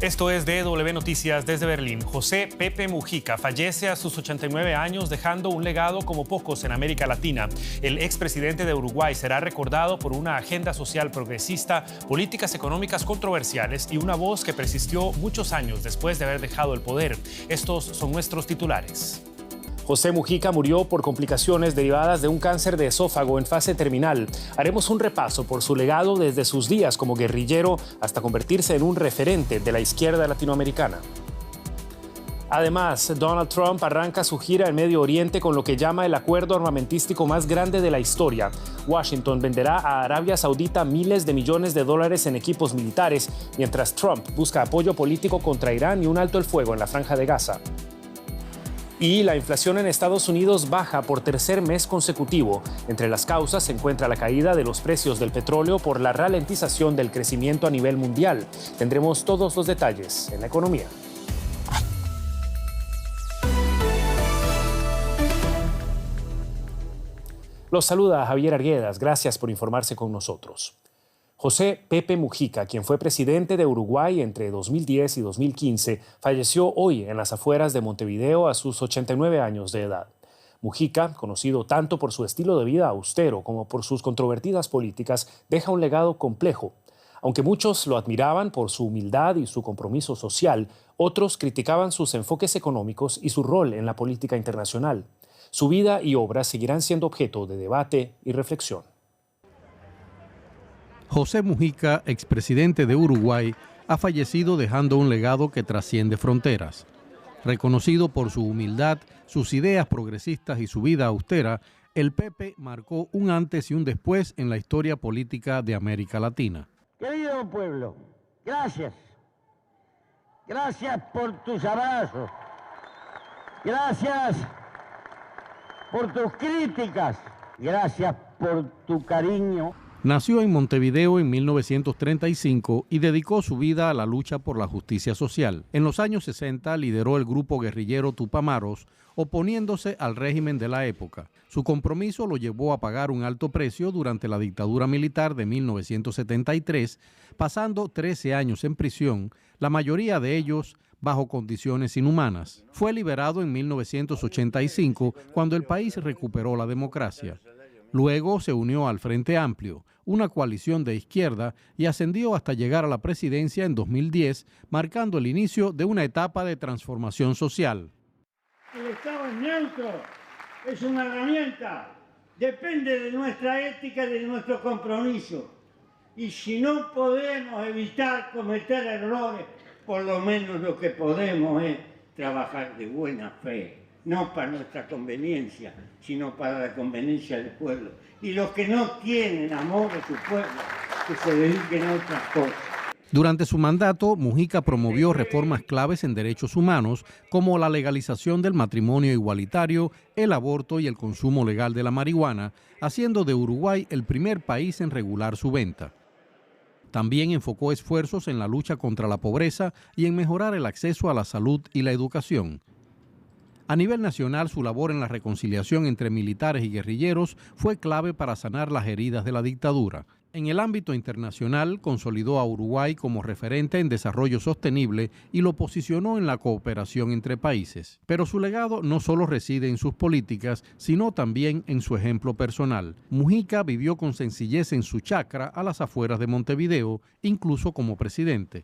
Esto es DW Noticias desde Berlín. José Pepe Mujica fallece a sus 89 años, dejando un legado como pocos en América Latina. El expresidente de Uruguay será recordado por una agenda social progresista, políticas económicas controversiales y una voz que persistió muchos años después de haber dejado el poder. Estos son nuestros titulares. José Mujica murió por complicaciones derivadas de un cáncer de esófago en fase terminal. Haremos un repaso por su legado desde sus días como guerrillero hasta convertirse en un referente de la izquierda latinoamericana. Además, Donald Trump arranca su gira en Medio Oriente con lo que llama el acuerdo armamentístico más grande de la historia. Washington venderá a Arabia Saudita miles de millones de dólares en equipos militares, mientras Trump busca apoyo político contra Irán y un alto el fuego en la Franja de Gaza. Y la inflación en Estados Unidos baja por tercer mes consecutivo. Entre las causas se encuentra la caída de los precios del petróleo por la ralentización del crecimiento a nivel mundial. Tendremos todos los detalles en la economía. Los saluda Javier Arguedas. Gracias por informarse con nosotros. José Pepe Mujica, quien fue presidente de Uruguay entre 2010 y 2015, falleció hoy en las afueras de Montevideo a sus 89 años de edad. Mujica, conocido tanto por su estilo de vida austero como por sus controvertidas políticas, deja un legado complejo. Aunque muchos lo admiraban por su humildad y su compromiso social, otros criticaban sus enfoques económicos y su rol en la política internacional. Su vida y obra seguirán siendo objeto de debate y reflexión. José Mujica, expresidente de Uruguay, ha fallecido dejando un legado que trasciende fronteras. Reconocido por su humildad, sus ideas progresistas y su vida austera, el Pepe marcó un antes y un después en la historia política de América Latina. Querido pueblo, gracias. Gracias por tus abrazos. Gracias por tus críticas. Gracias por tu cariño. Nació en Montevideo en 1935 y dedicó su vida a la lucha por la justicia social. En los años 60 lideró el grupo guerrillero Tupamaros, oponiéndose al régimen de la época. Su compromiso lo llevó a pagar un alto precio durante la dictadura militar de 1973, pasando 13 años en prisión, la mayoría de ellos bajo condiciones inhumanas. Fue liberado en 1985 cuando el país recuperó la democracia. Luego se unió al Frente Amplio, una coalición de izquierda, y ascendió hasta llegar a la presidencia en 2010, marcando el inicio de una etapa de transformación social. El Estado es neutro, es una herramienta, depende de nuestra ética y de nuestro compromiso. Y si no podemos evitar cometer errores, por lo menos lo que podemos es trabajar de buena fe. No para nuestra conveniencia, sino para la conveniencia del pueblo. Y los que no tienen amor a su pueblo, que se dediquen a otras cosas. Durante su mandato, Mujica promovió reformas claves en derechos humanos, como la legalización del matrimonio igualitario, el aborto y el consumo legal de la marihuana, haciendo de Uruguay el primer país en regular su venta. También enfocó esfuerzos en la lucha contra la pobreza y en mejorar el acceso a la salud y la educación. A nivel nacional, su labor en la reconciliación entre militares y guerrilleros fue clave para sanar las heridas de la dictadura. En el ámbito internacional, consolidó a Uruguay como referente en desarrollo sostenible y lo posicionó en la cooperación entre países. Pero su legado no solo reside en sus políticas, sino también en su ejemplo personal. Mujica vivió con sencillez en su chacra a las afueras de Montevideo, incluso como presidente.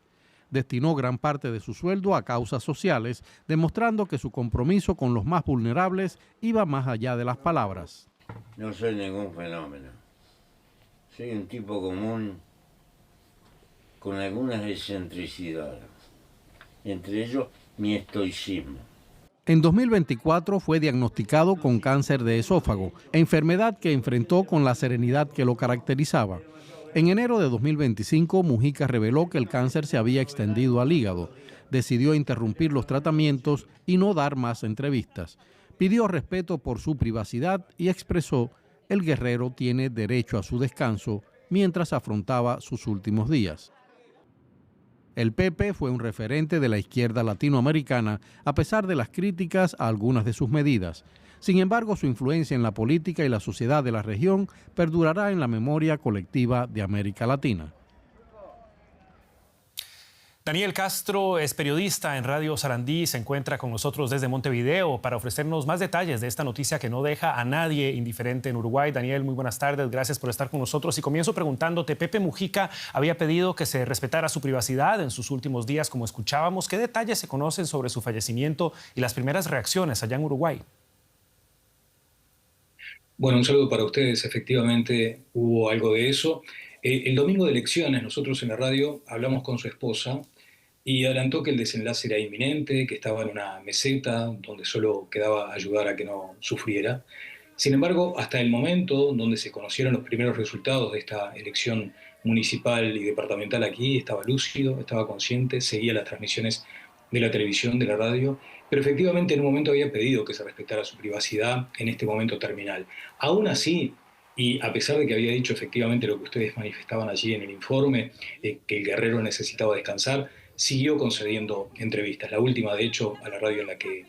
Destinó gran parte de su sueldo a causas sociales, demostrando que su compromiso con los más vulnerables iba más allá de las palabras. No soy ningún fenómeno. Soy un tipo común con algunas excentricidades, entre ellos mi estoicismo. En 2024 fue diagnosticado con cáncer de esófago, enfermedad que enfrentó con la serenidad que lo caracterizaba. En enero de 2025, Mujica reveló que el cáncer se había extendido al hígado. Decidió interrumpir los tratamientos y no dar más entrevistas. Pidió respeto por su privacidad y expresó: el guerrero tiene derecho a su descanso mientras afrontaba sus últimos días. El Pepe fue un referente de la izquierda latinoamericana a pesar de las críticas a algunas de sus medidas. Sin embargo, su influencia en la política y la sociedad de la región perdurará en la memoria colectiva de América Latina. Daniel Castro es periodista en Radio Sarandí, se encuentra con nosotros desde Montevideo para ofrecernos más detalles de esta noticia que no deja a nadie indiferente en Uruguay. Daniel, muy buenas tardes, gracias por estar con nosotros. Y comienzo preguntándote, Pepe Mujica había pedido que se respetara su privacidad en sus últimos días, como escuchábamos. ¿Qué detalles se conocen sobre su fallecimiento y las primeras reacciones allá en Uruguay? Bueno, un saludo para ustedes. Efectivamente, hubo algo de eso. El domingo de elecciones, nosotros en la radio hablamos con su esposa y adelantó que el desenlace era inminente, que estaba en una meseta donde solo quedaba ayudar a que no sufriera. Sin embargo, hasta el momento donde se conocieron los primeros resultados de esta elección municipal y departamental aquí, estaba lúcido, estaba consciente, seguía las transmisiones de la televisión, de la radio, pero efectivamente en un momento había pedido que se respetara su privacidad en este momento terminal. Aún así, y a pesar de que había dicho efectivamente lo que ustedes manifestaban allí en el informe, que el guerrero necesitaba descansar, siguió concediendo entrevistas. La última, de hecho, a la radio en la que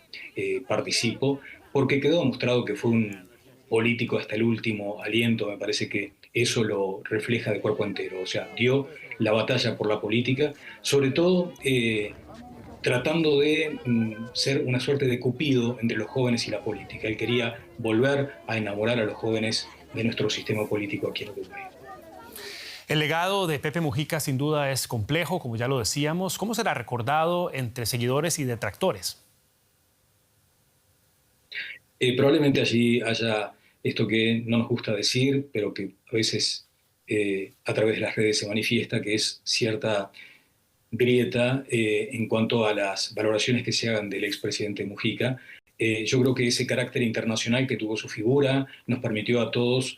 participo, porque quedó demostrado que fue un político hasta el último aliento. Me parece que eso lo refleja de cuerpo entero. O sea, dio la batalla por la política, sobre todo tratando de ser una suerte de cupido entre los jóvenes y la política. Él quería volver a enamorar a los jóvenes de nuestro sistema político aquí en Uruguay. El legado de Pepe Mujica sin duda es complejo, como ya lo decíamos. ¿Cómo será recordado entre seguidores y detractores? Probablemente allí haya esto que no nos gusta decir, pero que a veces a través de las redes se manifiesta, que es cierta grieta en cuanto a las valoraciones que se hagan del expresidente Mujica. Yo creo que ese carácter internacional que tuvo su figura nos permitió a todos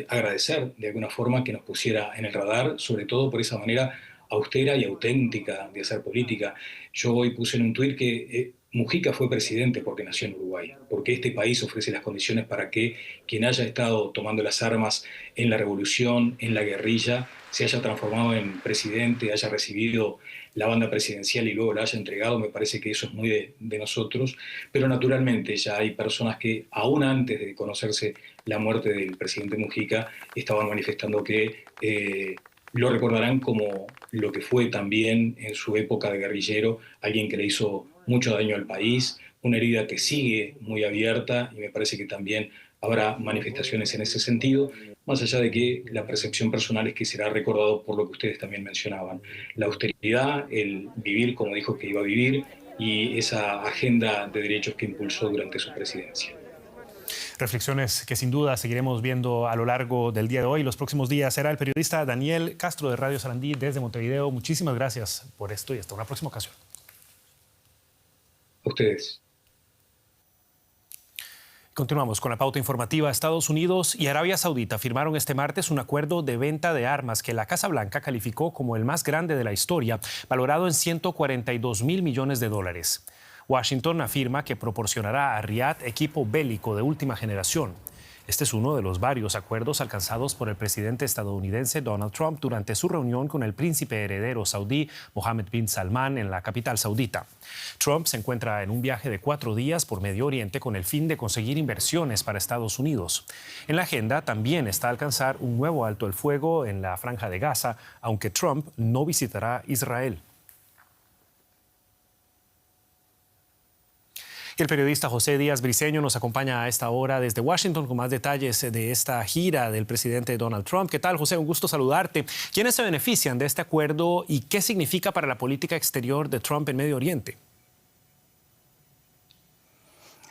agradecer de alguna forma que nos pusiera en el radar, sobre todo por esa manera austera y auténtica de hacer política. Yo hoy puse en un tuit que Mujica fue presidente porque nació en Uruguay, porque este país ofrece las condiciones para que quien haya estado tomando las armas en la revolución, en la guerrilla, se haya transformado en presidente, haya recibido la banda presidencial y luego la haya entregado. Me parece que eso es muy de nosotros, pero naturalmente ya hay personas que aún antes de conocerse la muerte del presidente Mujica estaban manifestando que lo recordarán como lo que fue también en su época de guerrillero, alguien que le hizo mucho daño al país, una herida que sigue muy abierta, y me parece que también habrá manifestaciones en ese sentido, más allá de que la percepción personal es que será recordado por lo que ustedes también mencionaban, la austeridad, el vivir como dijo que iba a vivir y esa agenda de derechos que impulsó durante su presidencia. Reflexiones que sin duda seguiremos viendo a lo largo del día de hoy y los próximos días. Será el periodista Daniel Castro de Radio Sarandí desde Montevideo. Muchísimas gracias por esto y hasta una próxima ocasión. A ustedes. Continuamos con la pauta informativa. Estados Unidos y Arabia Saudita firmaron este martes un acuerdo de venta de armas que la Casa Blanca calificó como el más grande de la historia, valorado en $142 mil millones. Washington afirma que proporcionará a Riad equipo bélico de última generación. Este es uno de los varios acuerdos alcanzados por el presidente estadounidense Donald Trump durante su reunión con el príncipe heredero saudí Mohammed bin Salman en la capital saudita. Trump se encuentra en un viaje de 4 días por Medio Oriente con el fin de conseguir inversiones para Estados Unidos. En la agenda también está alcanzar un nuevo alto el fuego en la Franja de Gaza, aunque Trump no visitará Israel. Y el periodista José Díaz Briceño nos acompaña a esta hora desde Washington con más detalles de esta gira del presidente Donald Trump. ¿Qué tal, José? Un gusto saludarte. ¿Quiénes se benefician de este acuerdo y qué significa para la política exterior de Trump en Medio Oriente?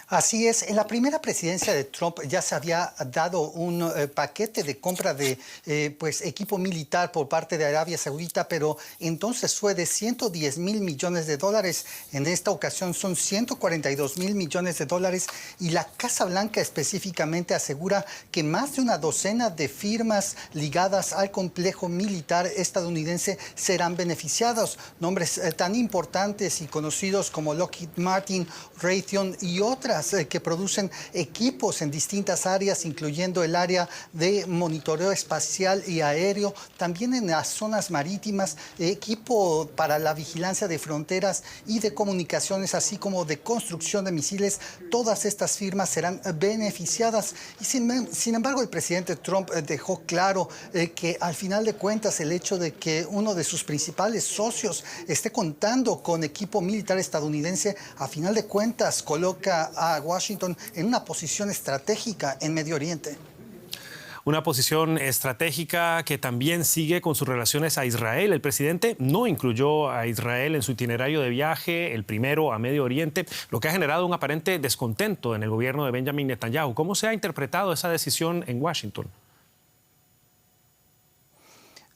Así es, en la primera presidencia de Trump ya se había dado un paquete de compra de equipo militar por parte de Arabia Saudita, pero entonces fue de $110 mil millones. En esta ocasión son $142 mil millones y la Casa Blanca específicamente asegura que más de una docena de firmas ligadas al complejo militar estadounidense serán beneficiados. Nombres tan importantes y conocidos como Lockheed Martin, Raytheon y otras firmas que producen equipos en distintas áreas, incluyendo el área de monitoreo espacial y aéreo, también en las zonas marítimas, equipo para la vigilancia de fronteras y de comunicaciones, así como de construcción de misiles. Todas estas firmas serán beneficiadas. Y sin embargo, el presidente Trump dejó claro que al final de cuentas el hecho de que uno de sus principales socios esté contando con equipo militar estadounidense, a final de cuentas coloca a Washington en una posición estratégica en Medio Oriente. Una posición estratégica que también sigue con sus relaciones a Israel. El presidente no incluyó a Israel en su itinerario de viaje, el primero a Medio Oriente, lo que ha generado un aparente descontento en el gobierno de Benjamin Netanyahu. ¿Cómo se ha interpretado esa decisión en Washington?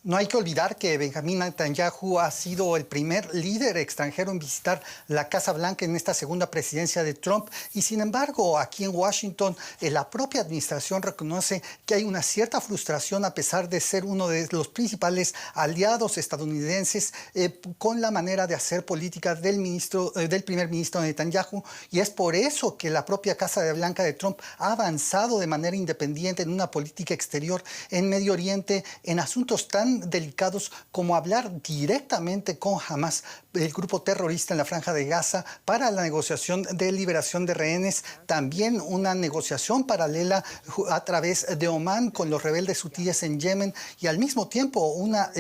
No hay que olvidar que Benjamin Netanyahu ha sido el primer líder extranjero en visitar la Casa Blanca en esta segunda presidencia de Trump, y sin embargo aquí en Washington la propia administración reconoce que hay una cierta frustración a pesar de ser uno de los principales aliados estadounidenses con la manera de hacer política del primer ministro Netanyahu, y es por eso que la propia Casa Blanca de Trump ha avanzado de manera independiente en una política exterior en Medio Oriente en asuntos tan delicados como hablar directamente con Hamas, el grupo terrorista en la Franja de Gaza, para la negociación de liberación de rehenes, también una negociación paralela a través de Omán con los rebeldes hutíes en Yemen, y al mismo tiempo una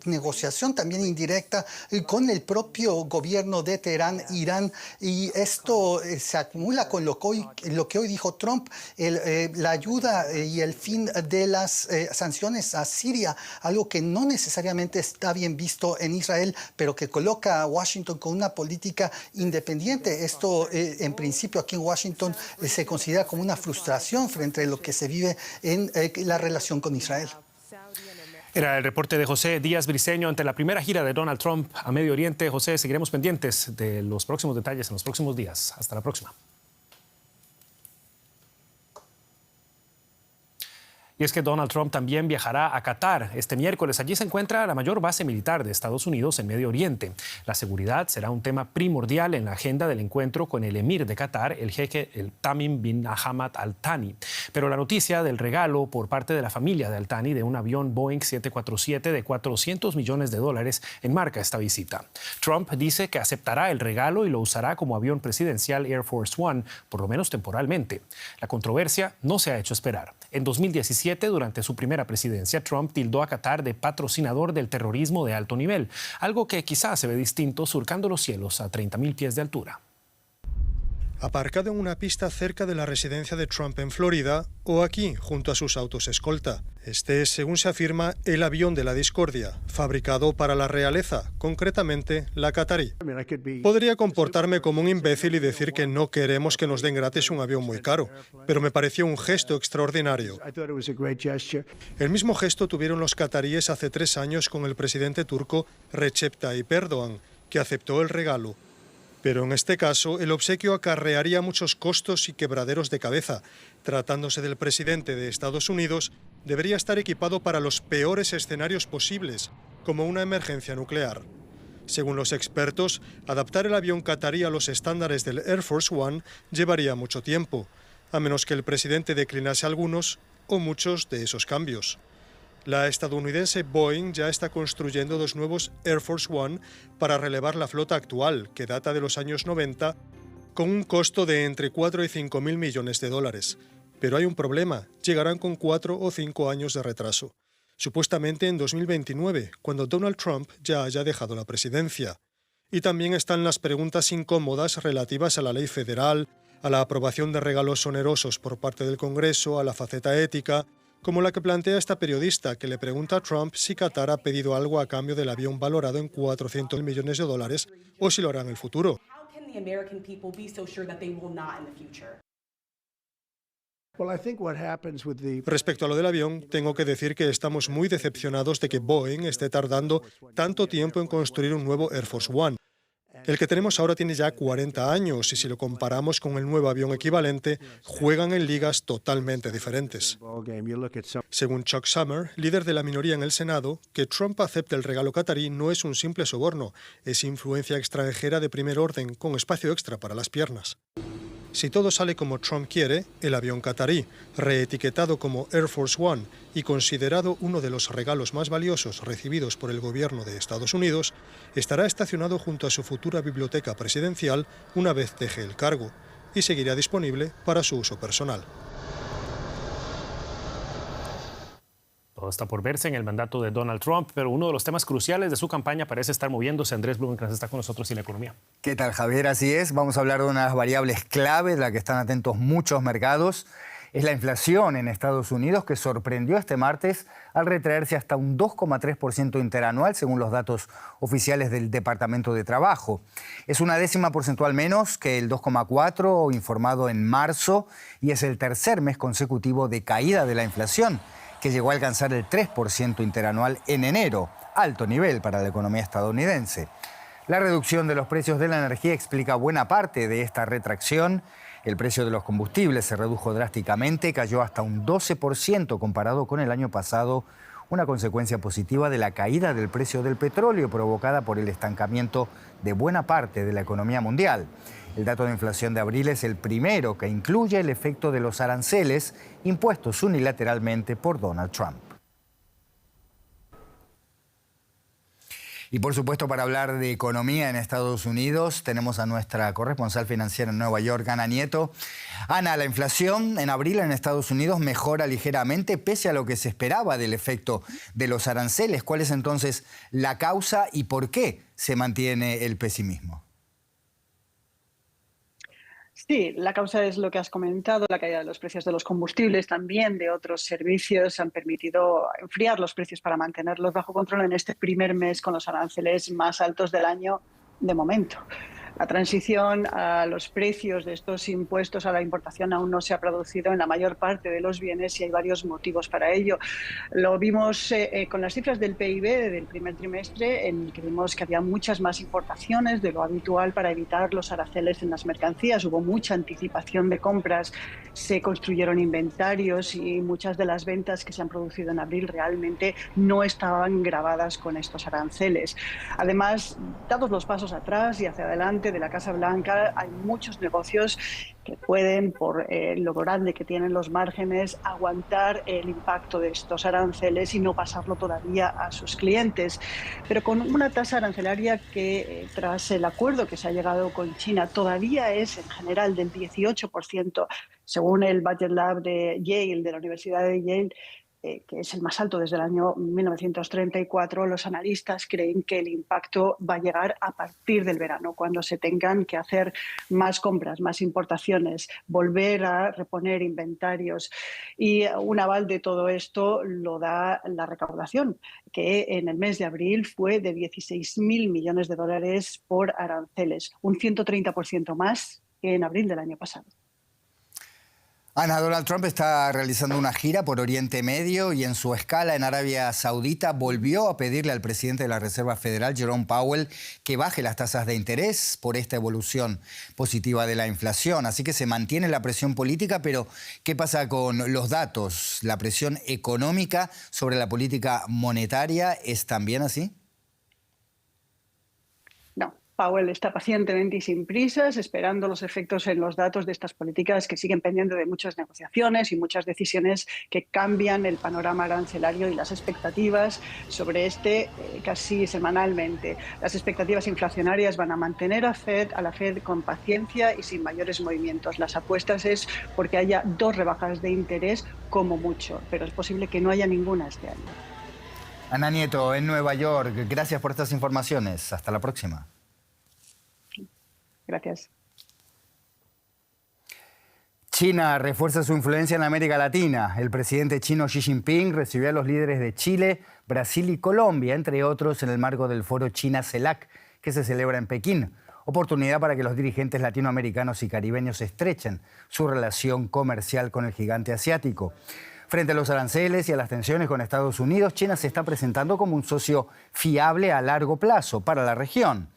negociación también indirecta con el propio gobierno de Teherán, Irán, y esto se acumula con lo que hoy dijo Trump, la ayuda y el fin de las sanciones a Siria, algo que no necesariamente está bien visto en Israel, pero que coloca a Washington con una política independiente. Esto, en principio, aquí en Washington se considera como una frustración frente a lo que se vive en la relación con Israel. Era el reporte de José Díaz Briceño ante la primera gira de Donald Trump a Medio Oriente. José, seguiremos pendientes de los próximos detalles en los próximos días. Hasta la próxima. Y es que Donald Trump también viajará a Qatar este miércoles. Allí se encuentra la mayor base militar de Estados Unidos en Medio Oriente. La seguridad será un tema primordial en la agenda del encuentro con el emir de Qatar, el jeque Tamim bin Hamad Al Thani. Pero la noticia del regalo por parte de la familia de Al Thani de un avión Boeing 747 de $400 millones enmarca esta visita. Trump dice que aceptará el regalo y lo usará como avión presidencial Air Force One, por lo menos temporalmente. La controversia no se ha hecho esperar. En 2017, durante su primera presidencia, Trump tildó a Qatar de patrocinador del terrorismo de alto nivel, algo que quizás se ve distinto surcando los cielos a 30.000 pies de altura. Aparcado en una pista cerca de la residencia de Trump en Florida o aquí, junto a sus autos escolta. Este es, según se afirma, el avión de la discordia, fabricado para la realeza, concretamente la qatarí. Podría comportarme como un imbécil y decir que no queremos que nos den gratis un avión muy caro, pero me pareció un gesto extraordinario. El mismo gesto tuvieron los qataríes hace 3 años con el presidente turco Recep Tayyip Erdogan, que aceptó el regalo. Pero en este caso, el obsequio acarrearía muchos costos y quebraderos de cabeza. Tratándose del presidente de Estados Unidos, debería estar equipado para los peores escenarios posibles, como una emergencia nuclear. Según los expertos, adaptar el avión qatarí a los estándares del Air Force One llevaría mucho tiempo, a menos que el presidente declinase algunos o muchos de esos cambios. La estadounidense Boeing ya está construyendo 2 nuevos Air Force One para relevar la flota actual, que data de los años 90, con un costo de entre 4 y 5 mil millones de dólares. Pero hay un problema, llegarán con 4 o 5 años de retraso. Supuestamente en 2029, cuando Donald Trump ya haya dejado la presidencia. Y también están las preguntas incómodas relativas a la ley federal, a la aprobación de regalos onerosos por parte del Congreso, a la faceta ética, como la que plantea esta periodista que le pregunta a Trump si Qatar ha pedido algo a cambio del avión valorado en 400 millones de dólares o si lo hará en el futuro. Respecto a lo del avión, tengo que decir que estamos muy decepcionados de que Boeing esté tardando tanto tiempo en construir un nuevo Air Force One. El que tenemos ahora tiene ya 40 años y si lo comparamos con el nuevo avión equivalente, juegan en ligas totalmente diferentes. Según Chuck Schumer, líder de la minoría en el Senado, que Trump acepte el regalo qatarí no es un simple soborno, es influencia extranjera de primer orden con espacio extra para las piernas. Si todo sale como Trump quiere, el avión catarí, reetiquetado como Air Force One y considerado uno de los regalos más valiosos recibidos por el gobierno de Estados Unidos, estará estacionado junto a su futura biblioteca presidencial una vez deje el cargo y seguirá disponible para su uso personal. Todo está por verse en el mandato de Donald Trump, pero uno de los temas cruciales de su campaña parece estar moviéndose. Andrés Blumenkranz está con nosotros en la economía. ¿Qué tal, Javier? Así es. Vamos a hablar de unas variables clave de las que están atentos muchos mercados. Es la inflación en Estados Unidos, que sorprendió este martes al retraerse hasta un 2,3% interanual, según los datos oficiales del Departamento de Trabajo. Es una décima porcentual menos que el 2,4% informado en marzo y es el tercer mes consecutivo de caída de la inflación, que llegó a alcanzar el 3% interanual en enero, alto nivel para la economía estadounidense. La reducción de los precios de la energía explica buena parte de esta retracción. El precio de los combustibles se redujo drásticamente, cayó hasta un 12% comparado con el año pasado, una consecuencia positiva de la caída del precio del petróleo provocada por el estancamiento de buena parte de la economía mundial. El dato de inflación de abril es el primero que incluye el efecto de los aranceles impuestos unilateralmente por Donald Trump. Y por supuesto, para hablar de economía en Estados Unidos, tenemos a nuestra corresponsal financiera en Nueva York, Ana Nieto. Ana, la inflación en abril en Estados Unidos mejora ligeramente pese a lo que se esperaba del efecto de los aranceles. ¿Cuál es entonces la causa y por qué se mantiene el pesimismo? Sí, la causa es lo que has comentado, la caída de los precios de los combustibles, también de otros servicios, han permitido enfriar los precios para mantenerlos bajo control en este primer mes con los aranceles más altos del año de momento. La transición a los precios de estos impuestos a la importación aún no se ha producido en la mayor parte de los bienes y hay varios motivos para ello. Lo vimos con las cifras del PIB del primer trimestre, en el que vimos que había muchas más importaciones de lo habitual para evitar los aranceles en las mercancías. Hubo mucha anticipación de compras, se construyeron inventarios y muchas de las ventas que se han producido en abril realmente no estaban gravadas con estos aranceles. Además, dados los pasos atrás y hacia adelante de la Casa Blanca, hay muchos negocios que pueden, por lo grande que tienen los márgenes, aguantar el impacto de estos aranceles y no pasarlo todavía a sus clientes. Pero con una tasa arancelaria que, tras el acuerdo que se ha llegado con China, todavía es en general del 18%, según el Budget Lab de Yale, de la Universidad de Yale, que es el más alto desde el año 1934, los analistas creen que el impacto va a llegar a partir del verano, cuando se tengan que hacer más compras, más importaciones, volver a reponer inventarios. Y un aval de todo esto lo da la recaudación, que en el mes de abril fue de 16.000 millones de dólares por aranceles, un 130% más que en abril del año pasado. Ana, Donald Trump está realizando una gira por Oriente Medio y en su escala en Arabia Saudita volvió a pedirle al presidente de la Reserva Federal, Jerome Powell, que baje las tasas de interés por esta evolución positiva de la inflación. Así que se mantiene la presión política, pero ¿qué pasa con los datos? ¿La presión económica sobre la política monetaria es también así? Powell está pacientemente y sin prisas, esperando los efectos en los datos de estas políticas que siguen pendiendo de muchas negociaciones y muchas decisiones que cambian el panorama arancelario y las expectativas sobre este casi semanalmente. Las expectativas inflacionarias van a mantener a la Fed con paciencia y sin mayores movimientos. Las apuestas es porque haya 2 rebajas de interés como mucho, pero es posible que no haya ninguna este año. Ana Nieto, en Nueva York, gracias por estas informaciones. Hasta la próxima. Gracias. China refuerza su influencia en América Latina. El presidente chino Xi Jinping recibió a los líderes de Chile, Brasil y Colombia, entre otros, en el marco del foro China-CELAC, que se celebra en Pekín. Oportunidad para que los dirigentes latinoamericanos y caribeños estrechen su relación comercial con el gigante asiático. Frente a los aranceles y a las tensiones con Estados Unidos, China se está presentando como un socio fiable a largo plazo para la región.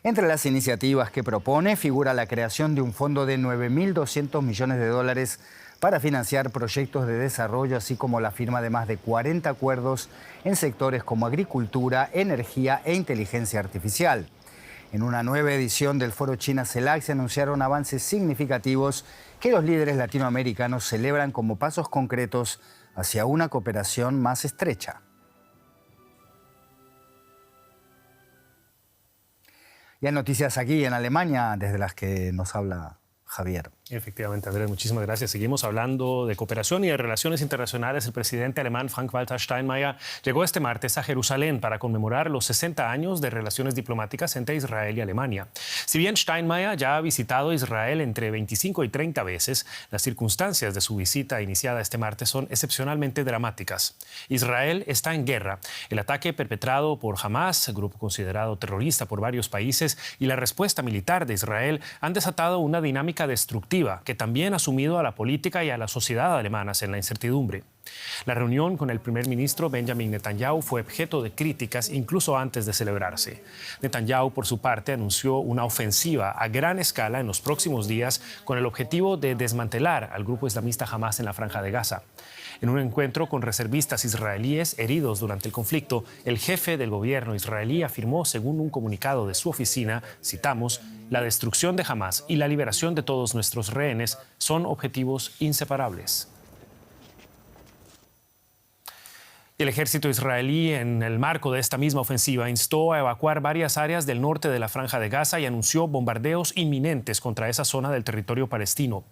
Entre las iniciativas que propone figura la creación de un fondo de 9.200 millones de dólares para financiar proyectos de desarrollo, así como la firma de más de 40 acuerdos en sectores como agricultura, energía e inteligencia artificial. En una nueva edición del Foro China-CELAC se anunciaron avances significativos que los líderes latinoamericanos celebran como pasos concretos hacia una cooperación más estrecha. Y hay noticias aquí en Alemania, desde las que nos habla Javier. Efectivamente, Andrés, muchísimas gracias. Seguimos hablando de cooperación y de relaciones internacionales. El presidente alemán Frank-Walter Steinmeier llegó este martes a Jerusalén para conmemorar los 60 años de relaciones diplomáticas entre Israel y Alemania. Si bien Steinmeier ya ha visitado Israel entre 25 y 30 veces, las circunstancias de su visita iniciada este martes son excepcionalmente dramáticas. Israel está en guerra. El ataque perpetrado por Hamas, grupo considerado terrorista por varios países, y la respuesta militar de Israel han desatado una dinámica destructiva que también ha sumido a la política y a la sociedad alemanas en la incertidumbre. La reunión con el primer ministro Benjamin Netanyahu fue objeto de críticas incluso antes de celebrarse. Netanyahu, por su parte, anunció una ofensiva a gran escala en los próximos días con el objetivo de desmantelar al grupo islamista Hamas en la Franja de Gaza. En un encuentro con reservistas israelíes heridos durante el conflicto, el jefe del gobierno israelí afirmó, según un comunicado de su oficina, citamos, la destrucción de Hamas y la liberación de todos nuestros rehenes son objetivos inseparables. El ejército israelí, en el marco de esta misma ofensiva, instó a evacuar varias áreas del norte de la Franja de Gaza y anunció bombardeos inminentes contra esa zona del territorio palestino.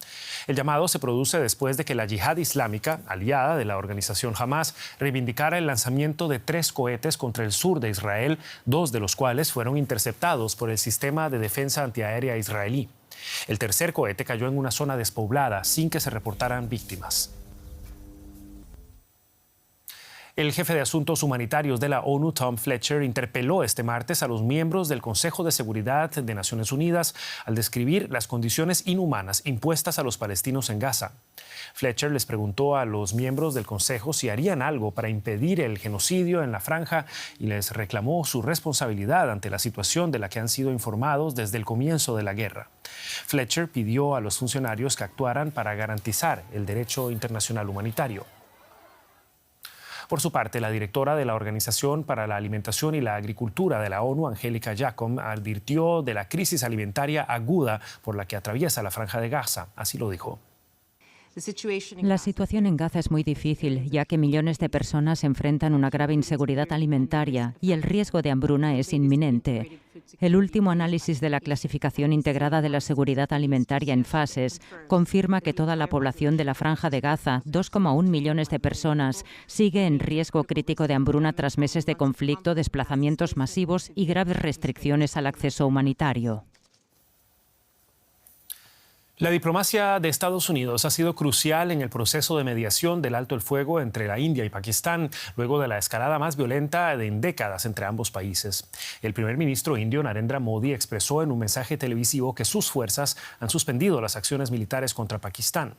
El llamado se produce después de que la Yihad Islámica, aliada de la organización Hamas, reivindicara el lanzamiento de 3 cohetes contra el sur de Israel, 2 de los cuales fueron interceptados por el sistema de defensa antiaérea israelí. El tercer cohete cayó en una zona despoblada sin que se reportaran víctimas. El jefe de Asuntos Humanitarios de la ONU, Tom Fletcher, interpeló este martes a los miembros del Consejo de Seguridad de Naciones Unidas al describir las condiciones inhumanas impuestas a los palestinos en Gaza. Fletcher les preguntó a los miembros del Consejo si harían algo para impedir el genocidio en la franja y les reclamó su responsabilidad ante la situación de la que han sido informados desde el comienzo de la guerra. Fletcher pidió a los funcionarios que actuaran para garantizar el derecho internacional humanitario. Por su parte, la directora de la Organización para la Alimentación y la Agricultura de la ONU, Angélica Jacom, advirtió de la crisis alimentaria aguda por la que atraviesa la Franja de Gaza. Así lo dijo. La situación en Gaza es muy difícil, ya que millones de personas enfrentan una grave inseguridad alimentaria y el riesgo de hambruna es inminente. El último análisis de la clasificación integrada de la seguridad alimentaria en fases confirma que toda la población de la Franja de Gaza, 2,1 millones de personas, sigue en riesgo crítico de hambruna tras meses de conflicto, desplazamientos masivos y graves restricciones al acceso humanitario. La diplomacia de Estados Unidos ha sido crucial en el proceso de mediación del alto el fuego entre la India y Pakistán, luego de la escalada más violenta en décadas entre ambos países. El primer ministro indio, Narendra Modi, expresó en un mensaje televisivo que sus fuerzas han suspendido las acciones militares contra Pakistán.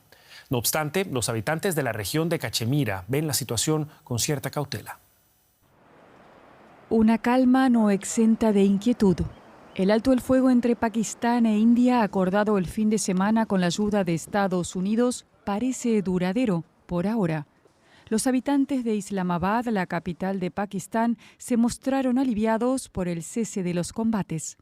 No obstante, los habitantes de la región de Cachemira ven la situación con cierta cautela. Una calma no exenta de inquietud. El alto el fuego entre Pakistán e India, acordado el fin de semana con la ayuda de Estados Unidos, parece duradero por ahora. Los habitantes de Islamabad, la capital de Pakistán, se mostraron aliviados por el cese de los combates.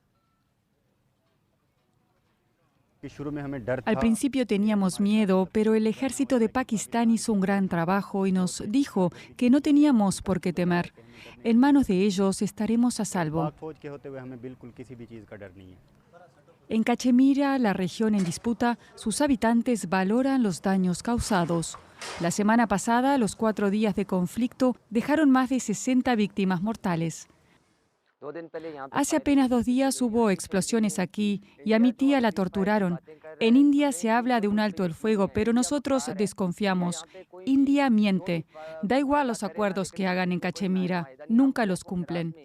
Al principio teníamos miedo, pero el ejército de Pakistán hizo un gran trabajo y nos dijo que no teníamos por qué temer. En manos de ellos estaremos a salvo. En Cachemira, la región en disputa, sus habitantes valoran los daños causados. La semana pasada, los 4 días de conflicto dejaron más de 60 víctimas mortales. Hace apenas 2 días hubo explosiones aquí y a mi tía la torturaron. En India se habla de un alto el fuego, pero nosotros desconfiamos. India miente. Da igual los acuerdos que hagan en Cachemira, nunca los cumplen.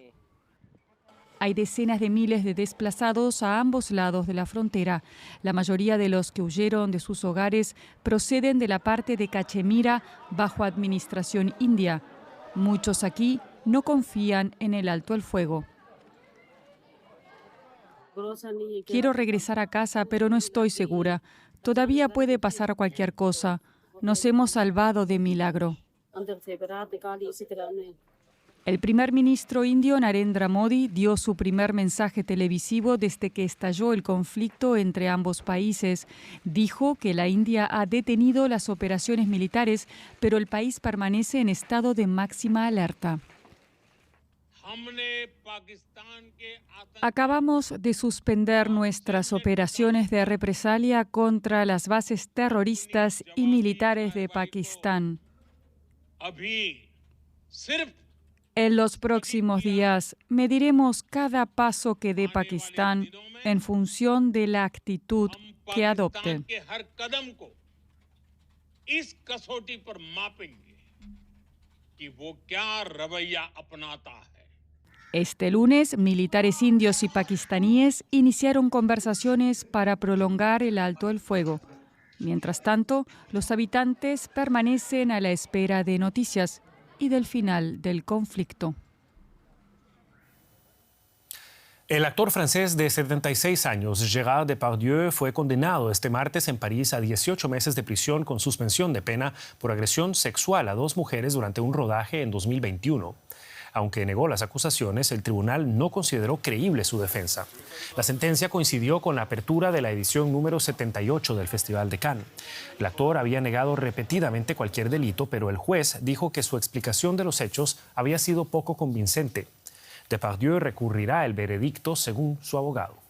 Hay decenas de miles de desplazados a ambos lados de la frontera. La mayoría de los que huyeron de sus hogares proceden de la parte de Cachemira bajo administración india. Muchos aquí no confían en el alto el fuego. Quiero regresar a casa, pero no estoy segura. Todavía puede pasar cualquier cosa. Nos hemos salvado de milagro. El primer ministro indio Narendra Modi dio su primer mensaje televisivo desde que estalló el conflicto entre ambos países. Dijo que la India ha detenido las operaciones militares, pero el país permanece en estado de máxima alerta. Acabamos de suspender nuestras operaciones de represalia contra las bases terroristas y militares de Pakistán. En los próximos días mediremos cada paso que dé Pakistán en función de la actitud que adopte. Este lunes, militares indios y pakistaníes iniciaron conversaciones para prolongar el alto el fuego. Mientras tanto, los habitantes permanecen a la espera de noticias y del final del conflicto. El actor francés de 76 años, Gérard Depardieu, fue condenado este martes en París a 18 meses de prisión con suspensión de pena por agresión sexual a 2 mujeres durante un rodaje en 2021. Aunque negó las acusaciones, el tribunal no consideró creíble su defensa. La sentencia coincidió con la apertura de la edición número 78 del Festival de Cannes. El actor había negado repetidamente cualquier delito, pero el juez dijo que su explicación de los hechos había sido poco convincente. Depardieu recurrirá el veredicto según su abogado.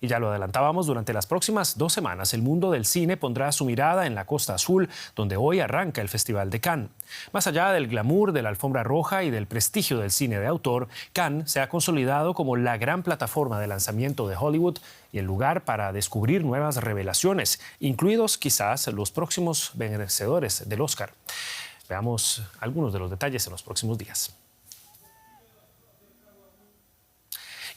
Y ya lo adelantábamos, durante las próximas 2 semanas el mundo del cine pondrá su mirada en la Costa Azul, donde hoy arranca el Festival de Cannes. Más allá del glamour de la alfombra roja y del prestigio del cine de autor, Cannes se ha consolidado como la gran plataforma de lanzamiento de Hollywood y el lugar para descubrir nuevas revelaciones, incluidos quizás los próximos vencedores del Oscar. Veamos algunos de los detalles en los próximos días.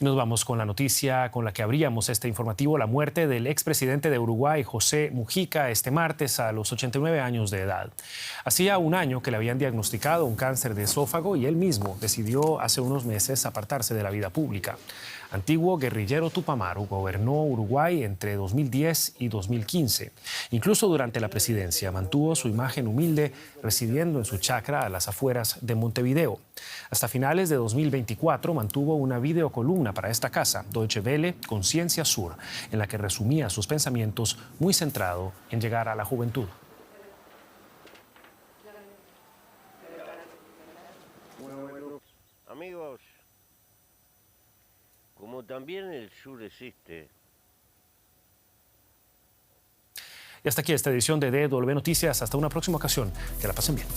Y nos vamos con la noticia con la que abríamos este informativo: la muerte del expresidente de Uruguay, José Mujica, este martes a los 89 años de edad. Hacía un año que le habían diagnosticado un cáncer de esófago y él mismo decidió hace unos meses apartarse de la vida pública. Antiguo guerrillero tupamaru, gobernó Uruguay entre 2010 y 2015. Incluso durante la presidencia mantuvo su imagen humilde, residiendo en su chacra a las afueras de Montevideo. Hasta finales de 2024 mantuvo una videocolumna para esta casa, Deutsche Welle, Conciencia Sur, en la que resumía sus pensamientos, muy centrado en llegar a la juventud. Amigos, como también el sur existe. Y hasta aquí esta edición de DW Noticias. Hasta una próxima ocasión. Que la pasen bien.